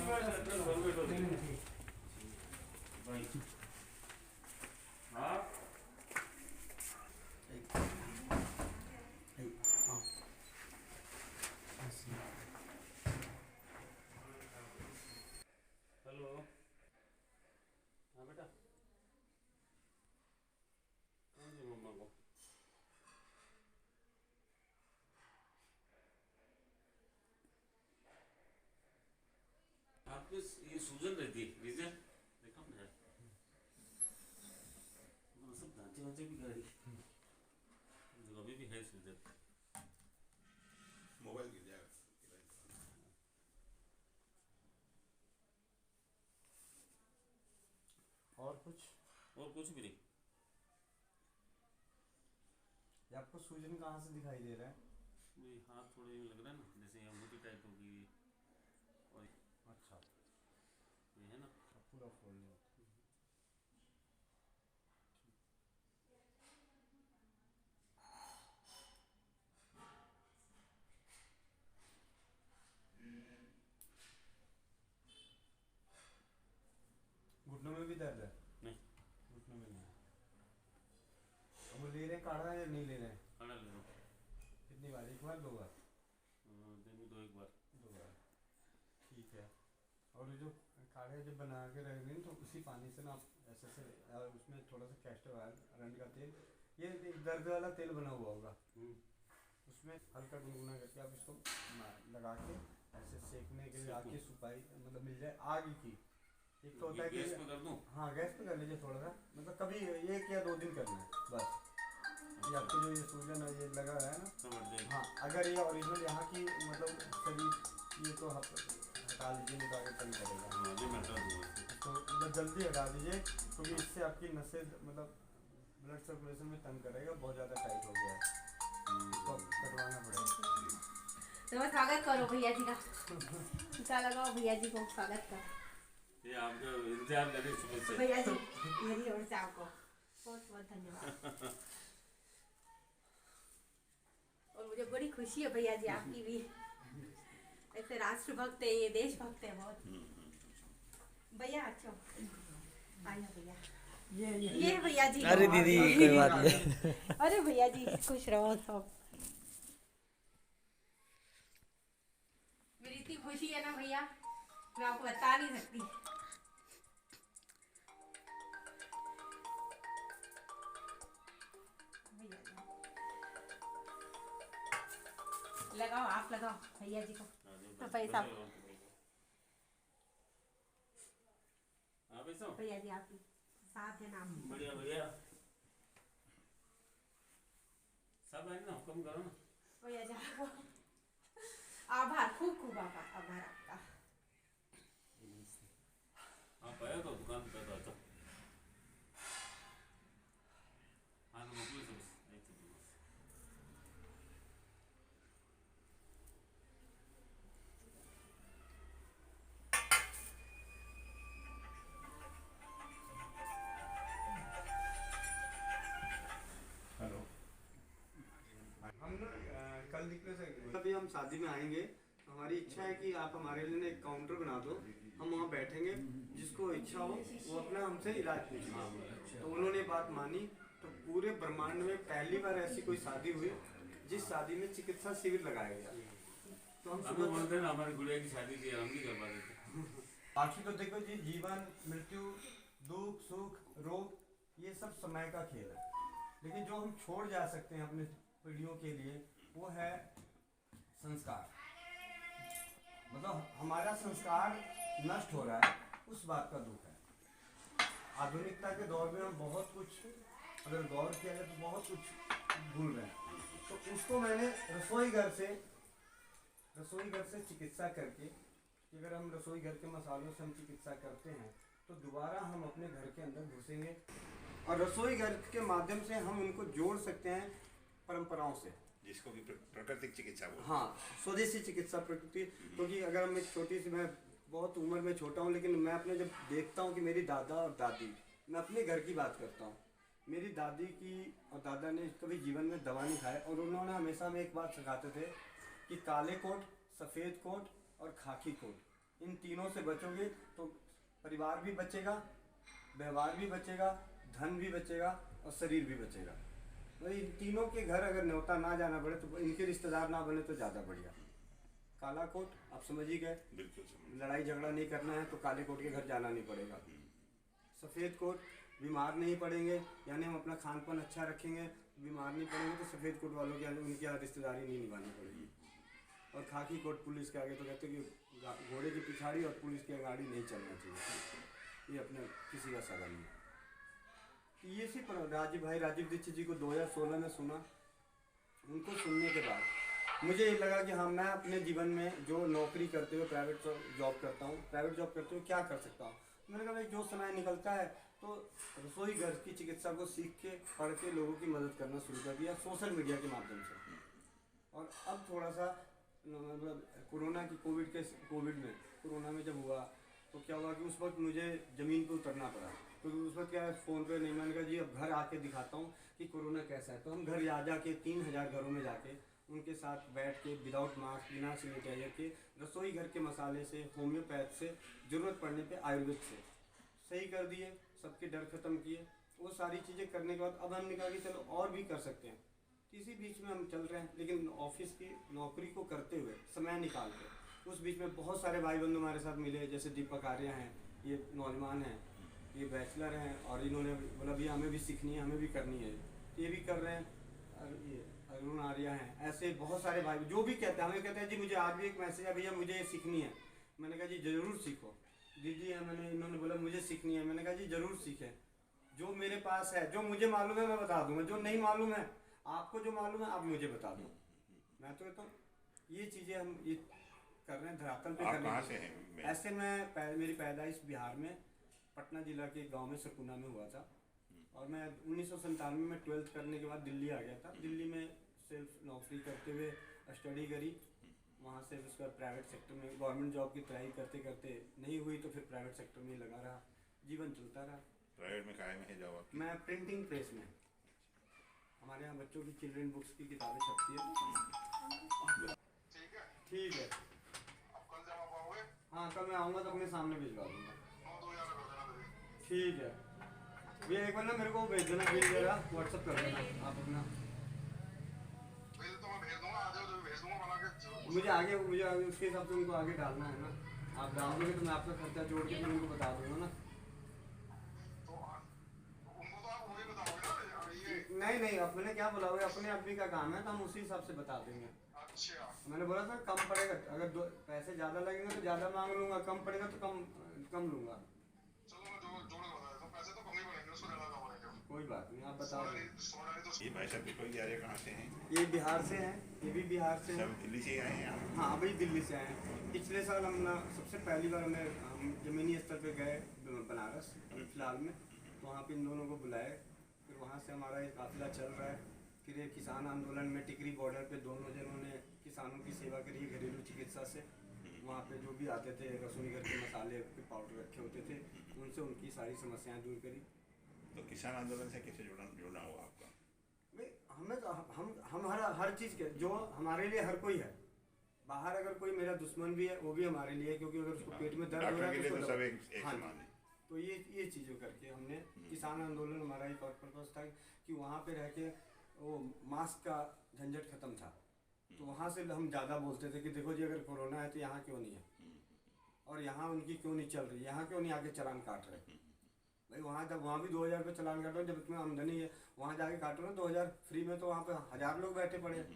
Hello, हाँ बेटा, कौन सी मम्मा को? आपको ये सूजन रहती है, रीजन देखा ना यार, मतलब सब ढांचे वांचे भी गाड़ी जो अभी भी है सूजन। मोबाइल गिर जाएगा। और कुछ भी नहीं। ये आपको सूजन कहाँ से दिखाई दे रहा है? मेरी हाथ थोड़े यूँ लग रहा है ना, जैसे अंगूठी टाइप होगी और अच्छा, ये है ना। अब पूरा फोल्ड नहीं होता। घुटनों में भी दर्द है? नहीं, घुटनों में नहीं। अब वो ले रहे हैं काढ़ा या नहीं ले रहे हैं? खाना ले लो। कितनी बार, एक बार दो बार? दिन में दो, एक बार। दो बार, ठीक है। और ये जो काढ़े जब बना के रख दें तो उसी पानी से ना आप ऐसे से उसमें थोड़ा सा कैस्टर ऑयल, अरंडी का तेल, ये एक दर्द वाला तेल बना हुआ होगा, उसमें हल्का गुनगुना करके आप इसको लगा के ऐसे सेकने के लिए आग की सुपारी मतलब मिल जाए आग की। एक तो होता है कि गैस पे कर दूं? हाँ गैस पे कर लीजिए थोड़ा सा, मतलब कभी 1 या 2 दिन करना है बस। ये आपको जो ये सूजन है ये लगा रहा है ना, हाँ अगर ये ओरिजिनल यहाँ की मतलब शरीर ये तो हटा लीजिए, नहीं तो आगे सही करेगा। तो मतलब जल्दी हटा दीजिए क्योंकि इससे आपकी नसें मतलब ब्लड सर्कुलेशन में तंग करेगा, बहुत ज़्यादा टाइट हो गया है, इसको कटवाना पड़ेगा। तो स्वागत करो भैया जी का, टीका लगाओ भैया जी को, स्वागत करो। ये आपका इंतजार लगे सुबह से। भैया जी मेरी ओर से आपको बहुत बहुत धन्यवाद। और मुझे बड़ी खुशी है भैया जी आपकी भी, ऐसे राष्ट्रभक्त है, ये देशभक्त है बहुत। भैया अच्छा आइए भैया, ये भैया जी। अरे दीदी कोई बात नहीं। अरे भैया जी खुश रहो सब। मेरी इतनी खुशी है ना भैया, मैं आपको बता नहीं सकती। लगाओ आप, लगाओ भैया जी को। तो पैसा भैया जी आपकी साथ है नाम। बढ़िया बढ़िया, सब है ना, हुक्म करो ना भैया जी आपको आभार, खूब खूब आभार आपका। आप आया तो दुकान पे तो अच्छा। हाँ तो मोकलो से बस नहीं चाहिए बस। हेलो, हम ना कल निकले से अभी हम शादी में आएंगे, तो हमारी इच्छा है कि आप हमारे लिए एक काउंटर बना दो, हम वहाँ बैठेंगे, जिसको इच्छा हो वो अपना हमसे इलाज पूछेगा। तो उन्होंने बात मानी, तो पूरे ब्रह्मांड में पहली बार ऐसी कोई शादी हुई जिस शादी में चिकित्सा शिविर लगाया गया। तो हम सुबह बोलते हैं ना हमारी गुड़िया की शादी थी, हम नहीं कर पाते थे। बाकी तो देखो जी, जीवन मृत्यु दुख सुख रोग ये सब समय का खेल है, लेकिन जो हम छोड़ जा सकते हैं अपने पीढ़ियों के लिए वो है संस्कार। मतलब हमारा संस्कार नष्ट हो रहा है, उस बात का दुख है। आधुनिकता के दौर में हम बहुत कुछ अगर गौर किया जाए तो बहुत कुछ भूल रहे हैं। तो उसको मैंने रसोई घर से चिकित्सा करके, अगर हम रसोई घर के मसालों से हम चिकित्सा करते हैं तो दोबारा हम अपने घर के अंदर घुसेंगे और रसोई घर के माध्यम से हम उनको जोड़ सकते हैं परंपराओं से, जिसको भी प्राकृतिक चिकित्सा बोलते हैं। हाँ, स्वदेशी चिकित्सा प्रकृति। क्योंकि अगर हम एक छोटी सी, मैं बहुत उम्र में छोटा हूँ, लेकिन मैं अपने जब देखता हूँ कि मेरी दादा और दादी, मैं अपने घर की बात करता हूँ, मेरी दादी की और दादा ने कभी जीवन में दवा नहीं खाई, और उन्होंने हमेशा हमें एक बात सिखाते थे कि काले कोट, सफ़ेद कोट और खाकी कोट, इन तीनों से बचोगे तो परिवार भी बचेगा, व्यवहार भी बचेगा, धन भी बचेगा और शरीर भी बचेगा। तो इन तीनों के घर अगर न्योता ना जाना पड़े तो इनके रिश्तेदार ना बने तो ज़्यादा बढ़िया। काला कोट आप समझ ही गए, बिल्कुल समझ। लड़ाई झगड़ा नहीं करना है तो काले कोट के घर जाना नहीं पड़ेगा। सफ़ेद कोट बीमार नहीं पड़ेंगे, यानी हम अपना खान पान अच्छा रखेंगे, बीमार नहीं पड़ेंगे तो सफ़ेद कोट वालों के उनके यहाँ रिश्तेदारी नहीं निभानी पड़ेगी। और खाकी कोट पुलिस के आगे तो कहते हैं कि घोड़े की पिछाड़ी और पुलिस की गाड़ी नहीं चलना चाहिए, ये अपने किसी का सगा नहीं। तो ये सिर्फ राजीव दीक्षित जी को 2016 में सुना। उनको सुनने के बाद मुझे ये लगा कि हाँ, मैं अपने जीवन में जो नौकरी करते हुए प्राइवेट जॉब करता हूँ, प्राइवेट जॉब करते हुए क्या कर सकता हूँ। मैंने कहा भाई जो समय निकलता है तो रसोई घर की चिकित्सा को सीख के पढ़ के लोगों की मदद करना शुरू कर दिया सोशल मीडिया के माध्यम से। और अब थोड़ा सा मतलब कोविड में कोरोना में जब हुआ तो क्या हुआ कि उस वक्त मुझे ज़मीन पर उतरना पड़ा, क्योंकि उस वक्त क्या है फ़ोन पे नहीं। मैंने कहा जी अब घर आके दिखाता हूँ कि कोरोना कैसा है। तो हम घर जा के 3000 घरों में जाके उनके साथ बैठ के विदाउट मास्क, बिना सैनिटाइजर के, रसोई घर के मसाले से, होम्योपैथ से, ज़रूरत पड़ने पे आयुर्वेद से सही कर दिए, सबके डर ख़त्म किए। वो सारी चीज़ें करने के बाद अब हमने कहा कि चलो और भी कर सकते हैं। इसी बीच में हम चल रहे हैं, लेकिन ऑफिस की नौकरी को करते हुए समय निकाल के उस बीच में बहुत सारे भाई बंधु हमारे साथ मिले, जैसे दीपक आर्या हैं, ये नौजवान हैं, ये बैचलर हैं और इन्होंने बोला भैया हमें भी सीखनी है, हमें भी करनी है, ये भी कर रहे हैं। और ये अरुण आर्या हैं, ऐसे बहुत सारे भाई जो भी कहते हैं, हमें कहते हैं जी मुझे आज भी एक मैसेज है भैया मुझे ये सीखनी है। मैंने कहा जी ज़रूर सीखो। दीदी है, इन्होंने बोला मुझे सीखनी है। मैंने कहा जी ज़रूर सीखें, जो मेरे पास है, जो मुझे मालूम है मैं बता दूंगा, जो नहीं मालूम है आपको जो मालूम है आप मुझे बता दो। मैं तो कहता हूँ ये चीज़ें हम ये कर रहे हैं धरातल पे करने। कहाँ से हैं? ऐसे मेरी पैदाइश बिहार में पटना जिला के गांव में सकूना में हुआ था और मैं 1997 में 12th करने के बाद दिल्ली आ गया था। दिल्ली में सिर्फ नौकरी करते हुए स्टडी करी, वहाँ से उसका प्राइवेट सेक्टर में गवर्नमेंट जॉब की ट्राई करते करते नहीं हुई तो फिर प्राइवेट सेक्टर में लगा रहा, जीवन चलता रहा। प्राइवेट में कायम है जॉब आपकी? मैं प्रिंटिंग प्रेस में, हमारे यहाँ बच्चों की चिल्ड्रन बुक्स की किताबें छपती है। ठीक है। अब कल जब आप आओगे? हाँ कल मैं आऊँगा तो अपने सामने भिजवा दूँगा। 9-2000 कर देना मुझे। ठीक है भैया, एक बार ना मेरे को भेज देना, बिल जरा व्हाट्सअप कर देना आप अपना। बिल तो मैं भेज दूंगा, आ जाओ तो भेज दूंगा बना के। मुझे आगे उसके हिसाब से उनको आगे डालना है ना। आप डालोगे तो मैं आपका खर्चा जोड़ के फिर उनको बता दूँगा ना। तो उनको तो आप वही बताओगे ना ये। नहीं अपने क्या बोला हुआ, अपने आदमी का काम है तो हम उसी हिसाब से बता देंगे। अच्छा। मैंने बोला था कम पड़ेगा, अगर पैसे ज़्यादा लगेंगे तो ज़्यादा मांग लूँगा, कम पड़ेगा तो कम लूँगा। चलो मैं जोड़ के बता देता हूँ, पैसे तो कम ही पड़ेंगे, उसको ज़्यादा कम पड़ेंगे। कोई बात नहीं, आप बता दें। सोनाली तो ये भाई साहब दिखो ये आर्य कहाँ से हैं? ये बिहार से हैं, ये भी बिहार से हैं। सब दिल्ली से ही आए हैं आप? हाँ अभी दिल्ली से आए हैं। पिछले साल सबसे पहली बार हम ज़मीनी स्तर पे गए बनारस फिलहाल में, तो वहाँ पे इन दोनों को बुलाए। फिर वहाँ से हमारा ये काफिला चल रहा है। फिर ये किसान आंदोलन में टिकरी बॉर्डर पे दोनों जनों ने किसानों की सेवा करी घरेलू चिकित्सा से। वहाँ पे जो भी आते थे रसोई घर के मसाले के पाउडर रखे होते थे, उनसे उनकी सारी समस्याएं दूर करी। तो किसान आंदोलन से कैसे जुड़ना हुआ आपका? भाई हमें तो हम हर चीज़ के जो हमारे लिए हर कोई है। बाहर अगर कोई मेरा दुश्मन भी है वो भी हमारे लिए, क्योंकि अगर उसको पेट में दर्द हो रहा है तो सब एक हाँ समान है। तो ये चीज़ों करके हमने किसान आंदोलन हमारा एक और पर्पस था कि वहाँ पे रह के वो मास्क का झंझट खत्म था। तो वहाँ से हम ज़्यादा बोलते थे कि देखो जी अगर कोरोना है तो यहाँ क्यों नहीं है, और यहाँ उनकी क्यों नहीं चल रही, यहाँ क्यों नहीं आके चालान काट रहे। भाई वहाँ भी 2000 रुपये चालान काट रहे हो, जब इतना आमदनी है वहाँ जाके काटो ना 2000 फ्री में, तो वहाँ पे 1000 लोग बैठे पड़े हैं,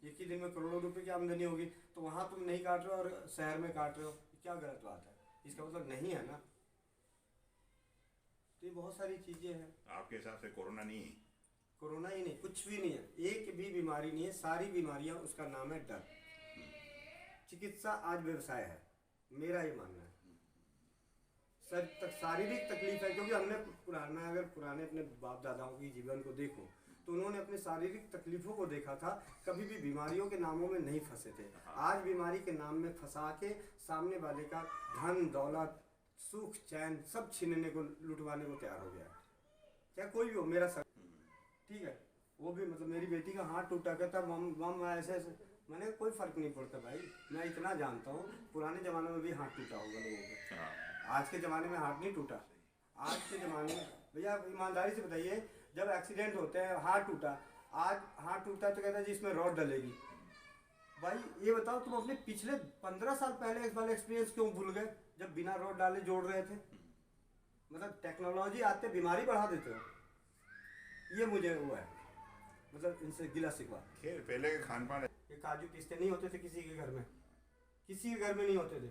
एक ही दिन में करोड़ों रुपए की आमदनी होगी। तो वहाँ तुम नहीं काट रहे हो और शहर में काट रहे हो, क्या गलत बात है? इसका मतलब नहीं है ना। तो ये बहुत सारी चीज़ें हैं। आपके हिसाब से कोरोना नहीं है? कोरोना ही नहीं, कुछ भी नहीं है, एक भी बीमारी नहीं है, सारी बीमारियां उसका नाम है डर। चिकित्सा आज व्यवसाय है, मेरा ही मानना है। शारीरिक तकलीफ है, क्योंकि हमने पुराने अपने बाप दादाओं के जीवन को देखो तो उन्होंने अपने शारीरिक तकलीफों को देखा था, कभी भी बीमारियों के नामों में नहीं फंसे थे। आज बीमारी के नाम में फंसा के सामने वाले का धन दौलत सुख चैन सब छीनने को लुटवाने को तैयार हो गया है। क्या कोई भी हो, मेरा ठीक है, वो भी मतलब मेरी बेटी का हाथ टूटा, कहता मम ऐसे मैंने कोई फर्क नहीं पड़ता भाई, मैं इतना जानता हूँ पुराने ज़माने में भी हाथ टूटा होगा लोगों का, हाँ आज के ज़माने में हाथ नहीं टूटा। आज के ज़माने में भैया ईमानदारी से बताइए, जब एक्सीडेंट होते हैं हाथ टूटा, आज हाथ टूटा तो कहता है जी इसमें रॉड डलेगी। भाई ये बताओ तुम अपने पिछले 15 साल पहले इस वाले एक्सपीरियंस क्यों भूल गए, जब बिना रॉड डाले जोड़ रहे थे। मतलब टेक्नोलॉजी आते बीमारी बढ़ा देते हो, ये मुझे वो है, मतलब इनसे गिला शिकवा। खैर पहले के खान पान ये काजू पिस्ते नहीं होते थे किसी के घर में, किसी के घर में नहीं होते थे।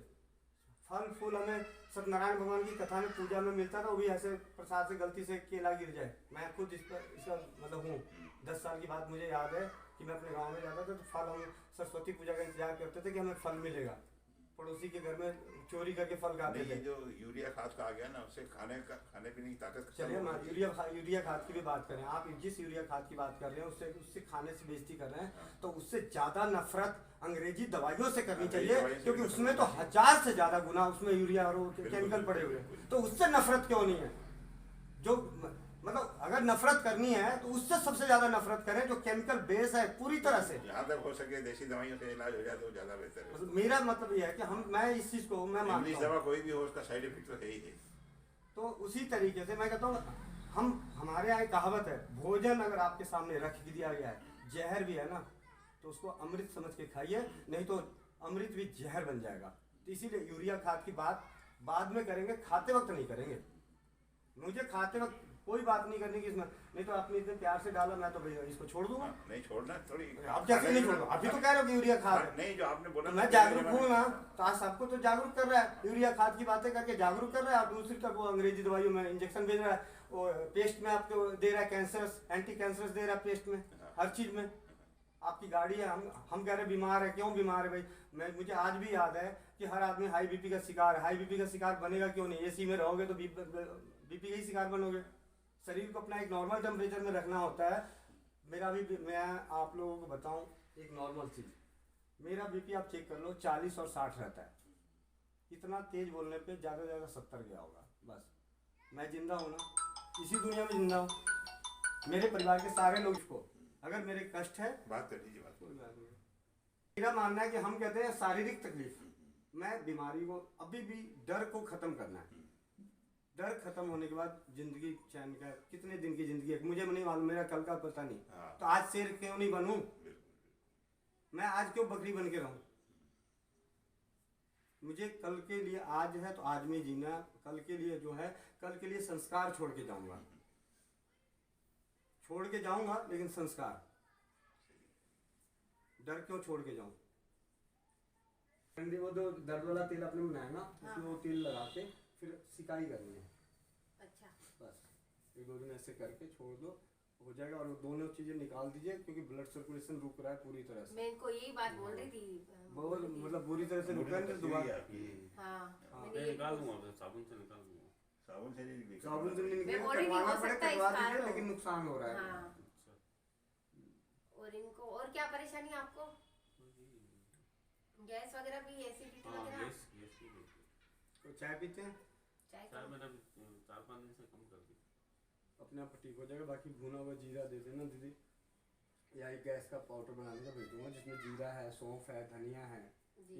फल फूल हमें सत्यनारायण भगवान की कथा में पूजा में मिलता था, वो भी ऐसे प्रसाद से गलती से केला गिर जाए। मैं खुद इसका मतलब हूँ, 10 साल की बात मुझे याद है कि मैं अपने गांव में जाता था तो फल, हम सरस्वती पूजा का इंतजार करते थे कि हमें फल मिलेगा, पड़ोसी के घर में चोरी करके फल खाते नहीं, थे। ये जो यूरिया खाद का आ गया ना, उससे खाने पीने की ताकत खत्म चलिए हो ना गई। यूरिया खाद की भी बात करें, आप जिस यूरिया खाद की बात कर रहे हैं उससे खाने से बेइज्जती कर रहे हैं, तो उससे ज़्यादा नफरत अंग्रेजी दवाइयों से करनी अंग्रेजी चाहिए, दवाइयों से क्योंकि भी उसमें करनी तो 1000 से ज़्यादा गुना उसमें यूरिया और बिल्कुल, केमिकल पड़े हुए बिल्कुल। हैं, तो उससे नफरत क्यों नहीं है। जो मतलब अगर नफरत करनी है तो उससे सबसे ज़्यादा नफरत करें जो केमिकल बेस है पूरी तरह से। जहाँ तक हो सके देसी दवाइयों से इलाज हो जाए तो ज़्यादा बेहतर है। मतलब मेरा मतलब ये है कि मैं इस चीज़ को मैं इंग्लिश मानता हूँ। दवा कोई भी हो उसका साइड इफेक्ट तो है ही है। तो उसी तरीके से मैं कहता हूँ हमारे यहाँ एक कहावत है, भोजन अगर आपके सामने रख दिया गया है, जहर भी है ना तो उसको अमृत समझ के खाइए, नहीं तो अमृत भी जहर बन जाएगा। तो इसीलिए यूरिया खाद की बात बाद में करेंगे, खाते वक्त नहीं करेंगे। मुझे खाते वक्त कोई बात नहीं करनी कि इसमें, नहीं तो आपने इतने प्यार से डाला, मैं तो भैया इसको छोड़ दूंगा। नहीं छोड़ना थोड़ी। आप कैसे नहीं छोड़ो, अभी तो कह रहे हो कि यूरिया खाद है। नहीं, जो आपने बोला मैं जागरूक हूँ ना, तो आज सबको तो जागरूक कर रहा है, यूरिया खाद की बातें करके जागरूक कर रहा है, और दूसरी तक वो अंग्रेजी दवाइयों में इंजेक्शन भेज रहा है, वो पेस्ट में आपको दे रहा है, कैंसरस एंटी कैंसरस दे रहा है पेस्ट में, हर चीज़ में। आपकी गाड़ी है, हम कह रहे हैं बीमार है, क्यों बीमार है भाई। मुझे आज भी याद है कि हर आदमी हाई बीपी का शिकार है। हाई बीपी का शिकार बनेगा क्यों नहीं, एसी में रहोगे तो बीपी का ही शिकार बनोगे। शरीर को अपना एक नॉर्मल टेम्परेचर में रखना होता है। मेरा भी, मैं आप लोगों को बताऊं एक नॉर्मल चीज़, मेरा बीपी आप चेक कर लो 40 और 60 रहता है। इतना तेज बोलने पे ज़्यादा से ज़्यादा 70 गया होगा बस। मैं जिंदा हूँ ना, इसी दुनिया में जिंदा हूँ, मेरे परिवार के सारे लोग को अगर मेरे कष्ट है बात कर लीजिए, बात कोई बात नहीं। मेरा मानना है कि हम कहते हैं शारीरिक तकलीफ, मैं बीमारी को अभी भी डर को ख़त्म करना है। डर खत्म होने के बाद जिंदगी चैन का, कितने दिन की जिंदगी है मुझे नहीं मालूम, मेरा कल का पता नहीं। हाँ। तो आज शेर क्यों नहीं बनूं, मैं आज क्यों बकरी बन के रहूं। मुझे कल के लिए आज है तो आज में जीना, कल के लिए जो है कल के लिए संस्कार छोड़ के जाऊंगा, छोड़ के जाऊंगा लेकिन संस्कार। डर क्यों छोड़ के जाऊं। वो जो दर्द वाला तेल आपने बनाया ना, उसमें वो तेल लगा के फिर सिकाई करनी है। अच्छा, बस 1-2 दिन ऐसे करके छोड़ दो, हो जाएगा। और वो दोनों चीज़ें निकाल दीजिए क्योंकि ब्लड सर्कुलेशन रुक रहा है पूरी तरह से। मैं इनको यही बात बोल रही थी, बहुत मतलब बुरी तरह से रुक रहा है। दोबारा हाँ, मैं निकाल दूंगा, फिर साबुन से निकाल दूंगा। साबुन से नहीं, साबुन से नहीं मैं बोल रही थी, कटवाना हो पड़े सकता है कटवा इस दीजिए, कारण लेकिन हो। नुकसान हो रहा है। हाँ, और इनको और क्या परेशानी है आपको, गैस वगैरह भी, एसिडिटी हाँ, वगैरह? गैस की गैस। तो चाय पीते हैं, चाय चाय तो मैंने 4-5 दिन से कम कर दी। अपने आप ठीक हो जाएगा। बाकी भुना हुआ जीरा दे देना दीदी, या एक गैस का पाउडर बनाने का भेज दूंगा जिसमें जीरा है, सौंफ है, धनिया है, जी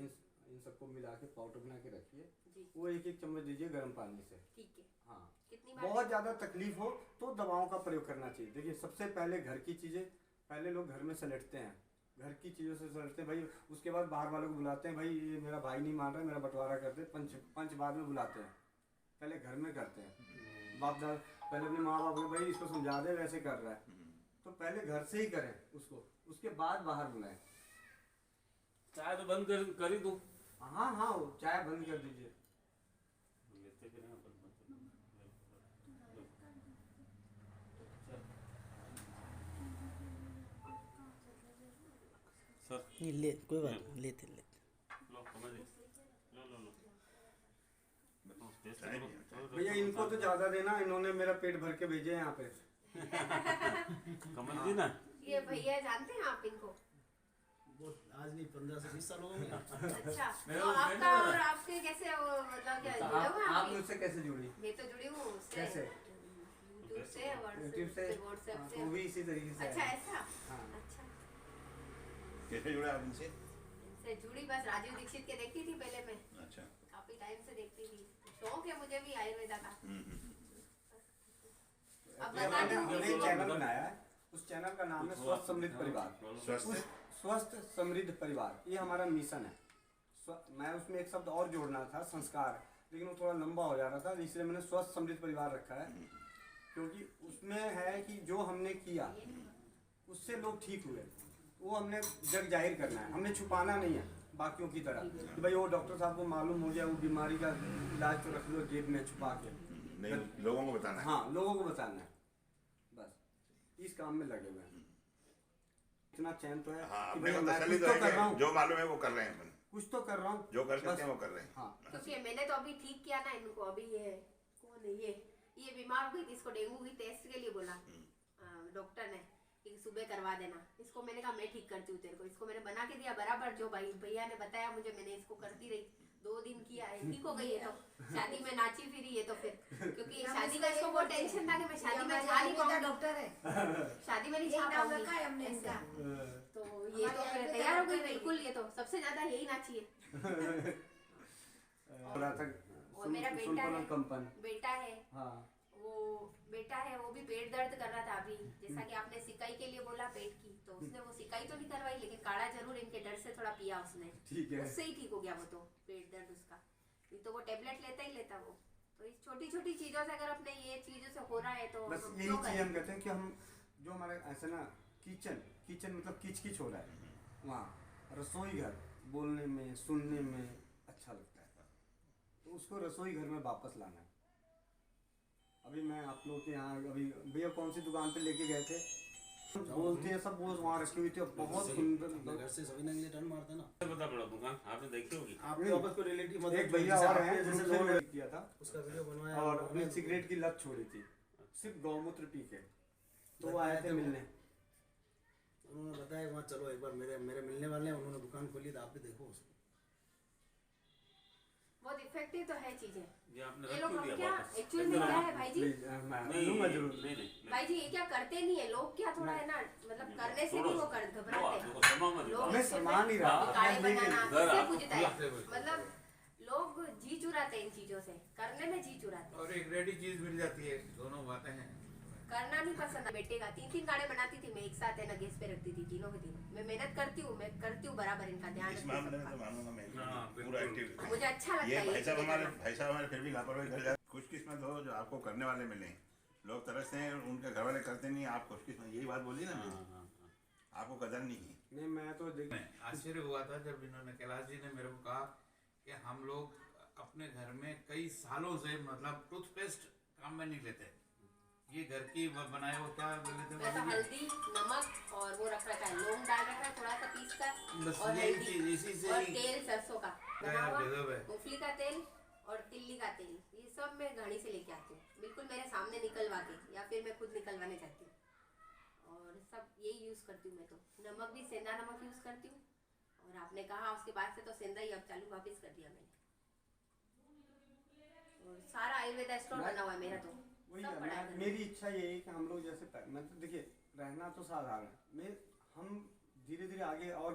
इन सबको मिला के पाउडर बना के रखिए। जी, वो 1-1 चम्मच दीजिए गर्म पानी से। ठीक है। हाँ, कितनी बार? बहुत ज़्यादा तकलीफ हो तो दवाओं का प्रयोग करना चाहिए। देखिए सबसे पहले घर की चीज़ें, पहले लोग घर में सलेटते हैं, घर की चीज़ों से सलेटते हैं भाई। उसके बाद बाहर वालों को बुलाते हैं, भाई ये मेरा भाई नहीं मान रहा, मेरा बंटवारा करते, पंच बाद में बुलाते हैं। पहले घर में करते हैं, बाप दादा पहले अपने माँ बाप को भाई इसको समझा दे, वैसे कर रहा है तो पहले घर से ही करें उसको, उसके बाद बाहर बुलाएं। चाय तो बंद कर ही दूँ। हाँ हाँ, वो चाय बंद कर दीजिए। लेते फिर हैं अपन। सर नहीं ले, कोई बात नहीं, लेते लेते। लो समझ लो लो लो बताओ, टेस्ट चाय करो। नहीं है, चलो, भैया इनको तो ज़्यादा देना, इन्होंने मेरा पेट भर के भेजे यहाँ पे। कमल जी ना, ये भैया जानते हैं आप इनको? वो आज नहीं 15 से 20 साल हो गए। अच्छा, मेरा तो वो friend आपका है और मेरा। आपके कैसे वो, मतलब क्या तो जुड़े हुए हैं आप आप? मुझसे कैसे जुड़ी? मैं तो जुड़ी हूँ उससे, कैसे? यूट्यूब से, यूट्यूब से? व्हाट्सएप हाँ, से। वो भी इसी तरीके से अच्छा है। ऐसा? हाँ। अच्छा, कैसे जुड़े आप इनसे? से जुड़ी बस राजीव दीक्षित के देखती थी पहले मैं, अच्छा। काफी टाइम से देखती थी, शौक है मुझे भी आयुर्वेदा का। अब बता दूं हमने एक चैनल बनाया है, उस चैनल का नाम है स्वस्थ समृद्ध परिवार। स्वस्थ समृद्ध परिवार, ये हमारा मिशन है। मैं उसमें एक शब्द और जोड़ना था, संस्कार, लेकिन वो थोड़ा लंबा हो जा रहा था, इसलिए मैंने स्वस्थ समृद्ध परिवार रखा है, क्योंकि उसमें है कि जो हमने किया उससे लोग ठीक हुए, वो हमने जग जाहिर करना है, हमने छुपाना नहीं है बाकियों की तरह कि भाई वो डॉक्टर साहब को मालूम हो गया, वो बीमारी का इलाज तो रख लो जेब में छुपा के, नहीं, लोगों को बताना है। हाँ, लोगों को बताना है, बस इस काम में लगे हुए हैं। इतना चैन तो है हाँ, कि अपने भाई को मैं तसल्ली कुछ तो तो है कर रहा कि हूँ, जो मालूम है वो कर रहे हैं अपन, कुछ तो कर रहा हूँ, जो कर सकते बस। हैं वो कर रहे हैं। हाँ, क्योंकि मैंने तो अभी ठीक किया ना इनको, अभी ये कौन है ये बीमार हो गई थी, इसको डेंगू की टेस्ट के लिए बोला डॉक्टर ने कि सुबह करवा देना, इसको मैंने कहा मैं ठीक करती हूँ तेरे को, इसको मैंने बना के दिया बराबर, जो भाई भैया ने बताया मुझे, मैंने इसको करती रही, 2 दिन किया है, ठीक हो गई है। तो शादी में नाची फिरी है, तो फिर क्योंकि शादी का इसको बहुत टेंशन था कि मैं शादी में जा नहीं पाऊंगी, डॉक्टर है, शादी में नहीं जा नाम रखा है पाऊंगी हमने इसका। तो ये तो फिर तैयार हो गई बिल्कुल, ये तो सबसे ज्यादा यही नाची है। और मेरा बेटा है, हाँ, वो बेटा है, वो भी पेट दर्द कर रहा था अभी, जैसा कि आपने सिकाई के लिए बोला पेट की, तो उसने वो सिकाई तो नहीं करवाई, लेकिन काढ़ा जरूर इनके डर से थोड़ा पिया उसने, ठीक है, उससे ही ठीक हो गया वो, तो पेट दर्द उसका, नहीं तो वो टेबलेट लेता ही लेता वो। तो इस छोटी छोटी चीजों से अगर अपने ये चीजों से हो रहा है तो बस यही चीज हम कहते हैं कि हम जो हमारे ऐसे ना किचन मतलब किच किच हो रहा है, वहाँ रसोई घर बोलने में सुनने में अच्छा लगता है, तो उसको रसोई घर में वापस लाना है। अभी मैं आप लोग के यहाँ, अभी भैया कौन सी दुकान पे लेके गए थे, बोलते हैं सब वो वहाँ रखी हुई थी, बहुत सुंदर, घर से सभी नंगे टर्न मारते ना। बता बड़ा दुकान आपने देखी होगी। आपके वापस को रिलेटिव मतलब एक भैया और हैं जैसे जिन्होंने लोग किया था उसका वीडियो बनवाया और अपने सिगरेट की लत छोड़ी थी सिर्फ गौमूत्र पी के, तो वो आए थे मिलने, उन्होंने बताया वहाँ चलो एक बार मेरे मिलने वाले हैं, उन्होंने दुकान खोली तो आप भी देखो उसको। बहुत इफेक्टिव तो है चीजें ये आपने ये रख लोग, क्यों हम दिया क्या वापस? एक्चुअल में क्या है भाई जी, नहीं लूंगा जरूर। नहीं भाई जी ये क्या करते नहीं है लोग, क्या थोड़ा है ना, मतलब करने से भी वो कर घबराते हैं देखो समा मत लोग, मैं सम्मान ही रहा काढ़े बनाना घर इससे आपको पूछता है, मतलब लोग जी चुराते हैं इन चीजों से, करने में जी चुराते हैं, और एक रेडी चीज मिल जाती है, दोनों बातें हैं। करना नहीं पसंद है। बेटे का 3 काढ़े बनाती थी मैं एक साथ, है ना गैस पे रखती थी तीनों के तीनों, मैं मेहनत करती हूँ, मैं करती हूँ बराबर, इनका ध्यान इस रखती हूँ मामले में सबका। तो मानूंगा मैं, हाँ, पूरा बिल्कुल। एक्टिव। मुझे अच्छा लगता ये है भाई साहब चीजें करना। हमारे फिर भी लापरवाही कर जाते, खुशकिस्मत हो जो आपको करने वाले मिले, लोग तरसते हैं उनके घर वाले करते नहीं, आप खुशकिस्मत, यही बात बोली ना मैंने, आपको कदर नहीं की। नहीं मैं तो देख आश्चर्य हुआ था जब इन्होंने, कैलाश जी ने मेरे को कहा कि हम लोग अपने घर में कई सालों से मतलब टूथपेस्ट काम में नहीं लेते, ये घर की बनाए वो क्या लेते मैं तो हल्दी नमक और वो रख रखा है, लौंग डाल रखा है थोड़ा सा पीस कर, बस और यही हल्दी चीज, इसी से और ही तेल सरसों का बना यार हुआ, गजब है। मूंगफली का तेल और तिल्ली का तेल, ये सब मैं घड़ी से लेके आती हूँ, बिल्कुल मेरे सामने निकलवा के, या फिर मैं खुद निकलवाने जाती हूँ, और सब यही यूज़ करती हूँ मैं तो। नमक भी सेंधा नमक यूज़ करती हूँ, और आपने कहा उसके बाद से तो सेंधा ही अब चालू वापस कर दिया मैंने, और सारा आयुर्वेदा स्टोर बना हुआ है मेरा तो, वही सब है, पड़ा है। मेरी इच्छा यही है कि हम लोग जैसे मैं तो देखिए रहना तो साधारण मैं, हम धीरे धीरे आगे, और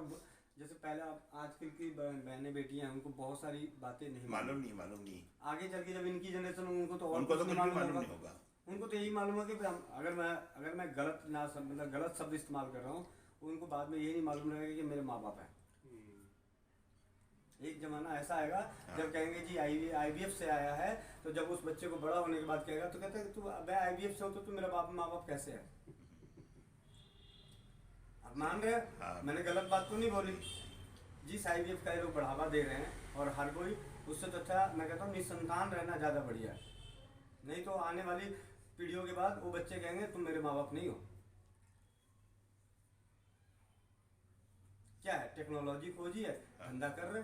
जैसे पहले आप आजकल की बहनें बेटियां हैं उनको बहुत सारी बातें नहीं मालूम नहीं, आगे चल के जब इनकी जनरेशन उनको तो और उनको तो कुछ कुछ नहीं भी मालूम होगा। नहीं होगा। उनको तो यही मालूम है कि अगर मैं गलत ना मतलब गलत शब्द इस्तेमाल कर रहा हूँ, उनको बाद में ये नहीं मालूम रहेगा कि मेरे माँ बाप हैं। एक जमाना ऐसा आएगा जब कहेंगे जी IVF से आया है, तो जब उस बच्चे को बड़ा होने के बाद कहेगा तो कहते हैं तू मैं IVF से हो तो तू मेरा माँ बाप कैसे है? अब मान रहे हाँ। मैंने गलत बात तो नहीं बोली, जिस IVF का ये लोग बढ़ावा दे रहे हैं और हर कोई, उससे तो अच्छा मैं कहता हूँ निसंतान रहना ज़्यादा बढ़िया है। नहीं तो आने वाली पीढ़ियों के बाद वो बच्चे कहेंगे तुम मेरे माँ बाप नहीं हो। क्या है, टेक्नोलॉजी खोजी है, धंधा कर रहे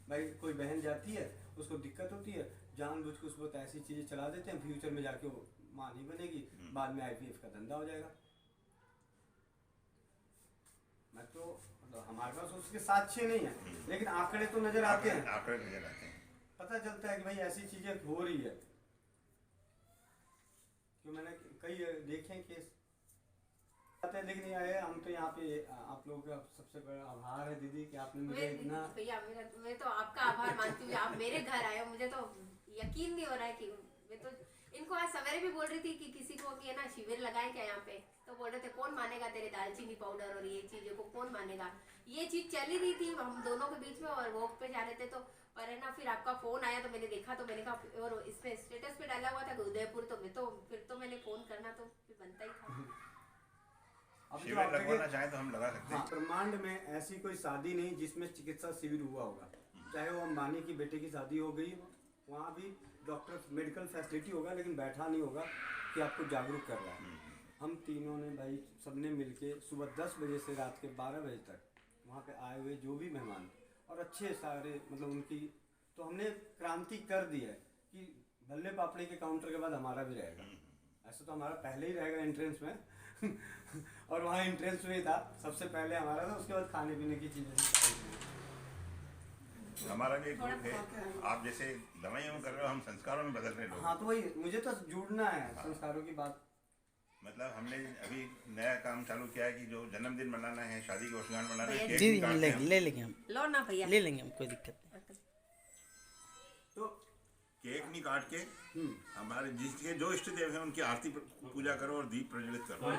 भाई। कोई बहन जाती है उसको दिक्कत होती है, जानबूझ के उसको ऐसी चीज़ें चला देते हैं, फ्यूचर में जाके वो माँ नहीं बनेगी, बाद में IVF का धंधा हो जाएगा। मैं तो हमारे पास उसके साक्ष्य नहीं है, लेकिन आंकड़े तो नजर आते हैं, पता चलता है कि भाई ऐसी चीजें हो रही है। क्यों मैंने कई देखे केस, बात है, लेकिन ये है हम तो यहाँ पे आप लोगों का सबसे बड़ा आभार है दीदी कि आपने मुझे इतना। भैया मैं तो आपका आभार मानती हूँ, आप मेरे घर आए हो, मुझे तो यकीन नहीं हो रहा है कि मैं तो इनको आज सवेरे भी बोल रही थी कि किसी को कि है ना शिविर लगाए क्या यहाँ पे, तो बोल रहे थे कौन मानेगा तेरे दालचीनी पाउडर और ये चीज़ों को कौन मानेगा। ये चीज़ चली रही थी हम दोनों के बीच में और वॉक पे जा रहे थे, तो पर है ना फिर आपका फ़ोन आया तो मैंने देखा, तो मैंने कहा और इसमें स्टेटस पे डाला हुआ था कि उदयपुर, तो मैं तो फिर तो मैंने फ़ोन करना तो फिर बनता ही था। अब जो शिविर लगवाना चाहे तो हम लगा सकते हैं। ब्रह्मांड में ऐसी कोई शादी नहीं जिसमें चिकित्सा शिविर हुआ होगा, चाहे वो अंबानी की बेटे की शादी हो गई, वहाँ भी डॉक्टर मेडिकल फैसिलिटी होगा, लेकिन बैठा नहीं होगा कि आपको जागरूक कर रहा है। हम तीनों ने भाई सबने मिलके सुबह 10 बजे से रात के 12 बजे तक वहाँ पे आए हुए जो भी मेहमान और अच्छे सारे मतलब उनकी, तो हमने क्रांति कर दी है कि भल्ले पापड़ी के काउंटर के बाद हमारा भी रहेगा। ऐसा तो हमारा पहले ही रहेगा एंट्रेंस में और वहाँ एंट्रेंस में ही था, सबसे पहले हमारा था, उसके बाद खाने पीने की चीज़ें। हमारा भी एक ग्रुप है, आप जैसे दवाइयों में कर रहे हो, हम संस्कारों में बदल रहे लोग। हाँ तो वही मुझे तो जुड़ना है संस्कारों की बात। मतलब हमने अभी नया काम चालू किया है कि जो जन्मदिन मनाना है, शादी की वर्षगांठ मनाना है, जी, केक काटते हैं। ले लेंगे हम, लो ना भैया, ले लेंगे हम, कोई दिक्कत नहीं। तो केक नहीं काट के हमारे जिसके जो इष्ट देव हैं उनकी आरती पूजा करो और दीप प्रज्वलित करो।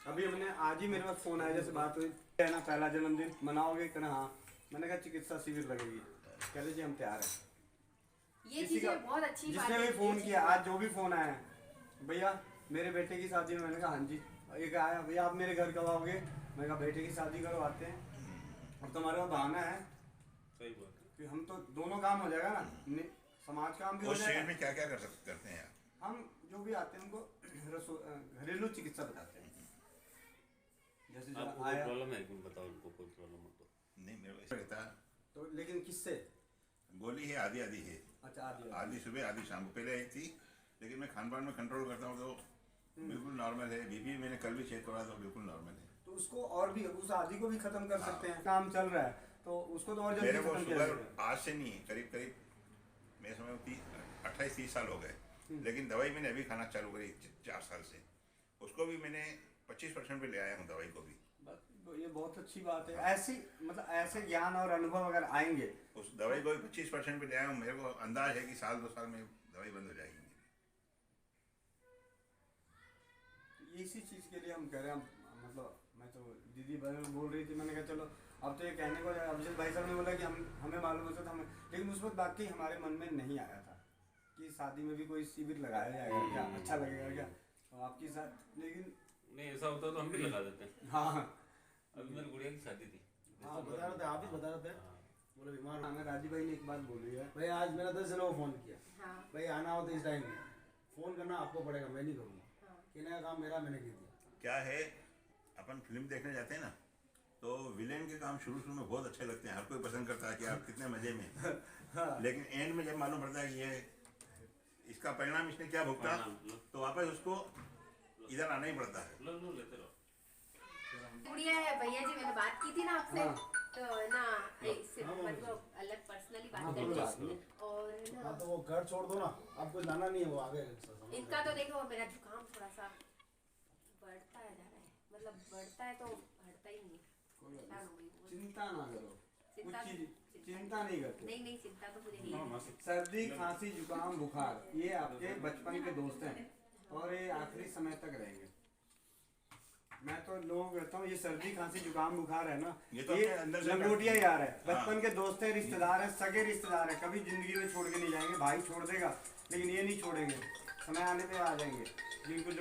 अभी हमने आज ही मेरे पास फोन आया, जैसे बात हुई है ना, पहला जन्मदिन मनाओगे कहना हाँ, मैंने कहा चिकित्सा शिविर लगेगी, कह लीजिए हम तैयार हैं। ये चीज़ें बहुत अच्छी बात जिसने है। भी फोन किया, आज जो भी फोन आया भैया मेरे बेटे की शादी में, मैंने कहा हाँ जी। एक आया भैया आप मेरे घर कब आओगे, मैंने कहा बेटे की शादी करो आते हैं। और तुम्हारे पास बहाना है सही बात है। कि हम तो दोनों काम हो जाएगा ना, समाज काम भी हो उस शिविर जाएगा। में क्या क्या करते हैं आप? हम जो भी आते हैं उनको घरेलू चिकित्सा बताते हैं। जैसे जो आपको कोई आया प्रॉब्लम है, बताओ उनको कोई प्रॉब्लम हो तो। नहीं मेरे को ऐसा रहता है, तो, लेकिन किससे? गोली है आधी आधी है, अच्छा आदि आधी सुबह आधी शाम को। पहले एक थी, लेकिन मैं खान पान में कंट्रोल करता हूँ तो बिल्कुल नॉर्मल है। बीपी मैंने कल भी चेक करा तो बिल्कुल नॉर्मल है। तो उसको और भी उस आदि को भी खत्म कर सकते हैं। काम चल रहा है तो उसको तो और जल्दी मेरे को खत्म किया शुगर जाएगा। आज से नहीं, करीब करीब मैं समझ 28-30 साल हो गए, लेकिन दवाई मैंने अभी खाना चालू करी 4 साल से। उसको भी मैंने 25% पे ले आया हूँ दवाई को भी। बस तो ये बहुत अच्छी बात है। ऐसी मतलब ऐसे ज्ञान और अनुभव अगर आएंगे, उस दवाई को भी 25% पे ले आया हूँ। मेरे को अंदाज है कि 1-2 साल में दवाई बंद हो जाएगी। इसी चीज़ के लिए हम कह रहे हैं। मतलब मैं तो दीदी बोल रही थी, मैंने कहा चलो अब तो ये कहने को अभिजीत भाई साहब ने बोला कि हमें मालूम हो सकता हमें, लेकिन उस वक्त बाकी हमारे मन में नहीं आया था कि शादी में भी कोई शिविर लगाया जाएगा क्या, अच्छा लगेगा क्या तो आपके साथ। लेकिन नहीं ऐसा होता तो हम भी लगा देते हैं। हाँ अभी मेरी गुड़िया की शादी थी। हाँ बता रहे थे, आप ही बता रहे थे, हाँ। बोले बीमार। हमें राजीव भाई ने एक बात बोली है, भाई आज मेरा 10 जनों को फ़ोन किया, हाँ भाई आना हो तो इस टाइम में फ़ोन करना आपको पड़ेगा, मैं नहीं करूँगा। हाँ कहने का काम मेरा, मैंने कह दिया। क्या है, अपन फिल्म देखने जाते हैं ना, तो विलेन के काम शुरू में बहुत अच्छे लगते हैं, हर कोई पसंद करता है कि आप कितने मजे में। लेकिन एंड में जब मालूम पड़ता है कि ये इसका परिणाम इसने क्या भुगता, तो वापस उसको इधर आना ही पड़ता है। लो लो लेते रहो। गुड़िया है भैया जी, मैंने बात की थी ना आपसे, तो ना इससे मतलब अलग पर्सनली बात करनी और ना हाँ तो वो घर छोड़ दो ना, आपको जाना नहीं है वो आगे। इनका तो देखो मेरा जुकाम थोड़ा सा बढ़ता है जा रहा है, मतलब बढ़ता है तो हटता ही नहीं है। परेशान हो गई हूँ। चिंता ना करो, चिंता कुछ चीज चिंता नहीं करते। नहीं चिंता तो मुझे नहीं है। सर्दी खांसी जुकाम बुखार ये आपके बचपन के दोस्त हैं और ये आखिरी समय तक रहेंगे। मैं तो लोगों को कहता हूँ ये सर्दी खांसी जुकाम बुखार है ना, ये तो अपने अंदर से लंगोटिया यार है, बचपन के दोस्त है, रिश्तेदार है, सगे रिश्तेदार है, कभी जिंदगी में छोड़ के नहीं जाएंगे। भाई छोड़ देगा लेकिन ये नहीं छोड़ेंगे, समय आने पे आ जाएंगे जिनको